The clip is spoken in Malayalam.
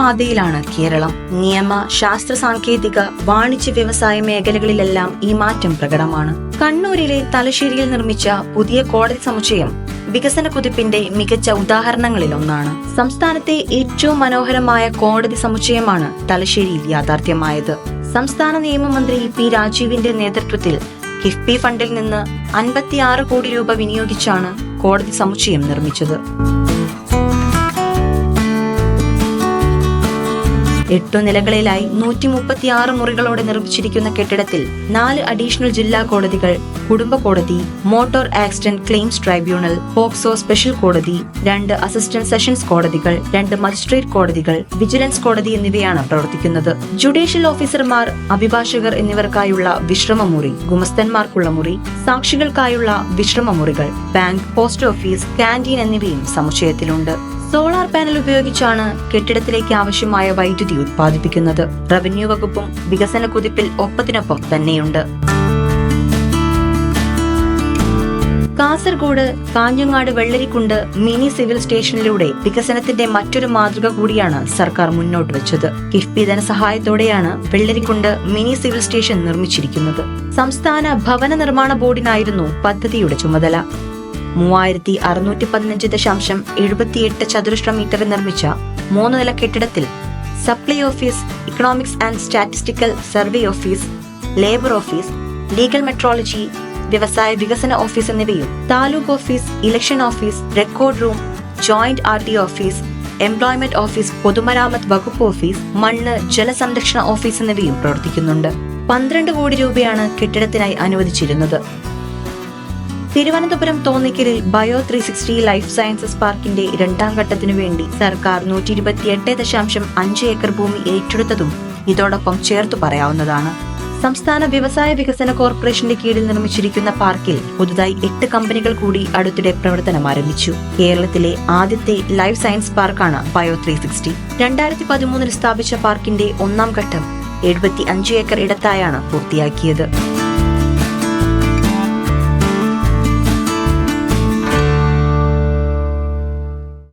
പാതയിലാണ് കേരളം. നിയമ, ശാസ്ത്ര സാങ്കേതിക, വാണിജ്യ വ്യവസായ മേഖലകളിലെല്ലാം ഈ മാറ്റം പ്രകടമാണ്. കണ്ണൂരിലെ തലശ്ശേരിയിൽ നിർമ്മിച്ച പുതിയ കോടതി സമുച്ചയം വികസന കുതിപ്പിന്റെ മികച്ച ഉദാഹരണങ്ങളിലൊന്നാണ്. സംസ്ഥാനത്തെ ഏറ്റവും മനോഹരമായ കോടതി സമുച്ചയമാണ് തലശ്ശേരിയിൽ യാഥാർത്ഥ്യമായത്. സംസ്ഥാന നിയമമന്ത്രി പി രാജീവിന്റെ നേതൃത്വത്തിൽ കിഫ്ബി ഫണ്ടിൽ നിന്ന് 56 കോടി രൂപ വിനിയോഗിച്ചാണ് കോടതി സമുച്ചയം നിർമ്മിച്ചത്. 8 നിലകളിലായി 136 മുറികളോടെ നിർമ്മിച്ചിരിക്കുന്ന കെട്ടിടത്തിൽ 4 അഡീഷണൽ ജില്ലാ കോടതികൾ, കുടുംബ കോടതി, motor accident claims tribunal, POCSO special കോടതി, 2 അസിസ്റ്റന്റ് സെഷൻസ് കോടതികൾ, 2 മജിസ്ട്രേറ്റ് കോടതികൾ, വിജിലൻസ് കോടതി എന്നിവയാണ് പ്രവർത്തിക്കുന്നത്. ജുഡീഷ്യൽ ഓഫീസർമാർ, അഭിഭാഷകർ എന്നിവർക്കായുള്ള വിശ്രമമുറി, ഗുമസ്തന്മാർക്കുള്ള മുറി, സാക്ഷികൾക്കായുള്ള വിശ്രമമുറികൾ, ബാങ്ക്, പോസ്റ്റ് ഓഫീസ്, ക്യാന്റീൻ എന്നിവയും സമുച്ചയത്തിലുണ്ട്. സോളാർ പാനൽ ഉപയോഗിച്ചാണ് കെട്ടിടത്തിലേക്ക് ആവശ്യമായ വൈദ്യുതി ഉത്പാദിപ്പിക്കുന്നത്. റവന്യൂ വകുപ്പും വികസന കുതിപ്പിൽ ഒപ്പത്തിനൊപ്പം തന്നെയുണ്ട്. കാസർഗോഡ് കാഞ്ഞങ്ങാട് വെള്ളരിക്കുണ്ട് മിനി സിവിൽ സ്റ്റേഷനിലൂടെ വികസനത്തിന്റെ മറ്റൊരു മാതൃക കൂടിയാണ് സർക്കാർ മുന്നോട്ട് വെച്ചത്. കിഫ്ബി ധനസഹായത്തോടെയാണ് വെള്ളരിക്കുണ്ട് മിനി സിവിൽ സ്റ്റേഷൻ നിർമ്മിച്ചിരിക്കുന്നത്. സംസ്ഥാന ഭവന നിർമ്മാണ ബോർഡിനായിരുന്നു പദ്ധതിയുടെ ചുമതല. 3615.78 ചതുരശ്ര മീറ്ററിൽ നിർമ്മിച്ച 3 നില കെട്ടിടത്തിൽ supply office, economics and statistical survey office, labour office, legal metrology, വ്യവസായ വികസന ഓഫീസ് എന്നിവയും taluk office, election office, record room, joint RT office, employment office, പൊതുമരാമത്ത് വകുപ്പ് ഓഫീസ്, മണ്ണ് ജലസംരക്ഷണ ഓഫീസ് എന്നിവയും പ്രവർത്തിക്കുന്നുണ്ട്. 12 കോടി രൂപയാണ് കെട്ടിടത്തിനായി അനുവദിച്ചിരുന്നത്. തിരുവനന്തപുരം തോന്നിക്കലിൽ ബയോ 360 ലൈഫ് സയൻസസ് പാർക്കിന്റെ 2ാം ഘട്ടത്തിനു വേണ്ടി സർക്കാർ 128.5 ഏക്കർ ഭൂമി ഏറ്റെടുത്തതും ഇതോടൊപ്പം ചേർത്തു പറയാവുന്നതാണ്. സംസ്ഥാന വ്യവസായ വികസന കോർപ്പറേഷന്റെ കീഴിൽ നിർമ്മിച്ചിരിക്കുന്ന പാർക്കിൽ പുതുതായി 8 കമ്പനികൾ കൂടി അടുത്തിടെ പ്രവർത്തനം ആരംഭിച്ചു. കേരളത്തിലെ ആദ്യത്തെ ലൈഫ് സയൻസ് പാർക്കാണ് ബയോ 360. 2013 സ്ഥാപിച്ച പാർക്കിന്റെ 1ാം ഘട്ടം 75 ഏക്കർ ഇടത്തായാണ് പൂർത്തിയാക്കിയത്.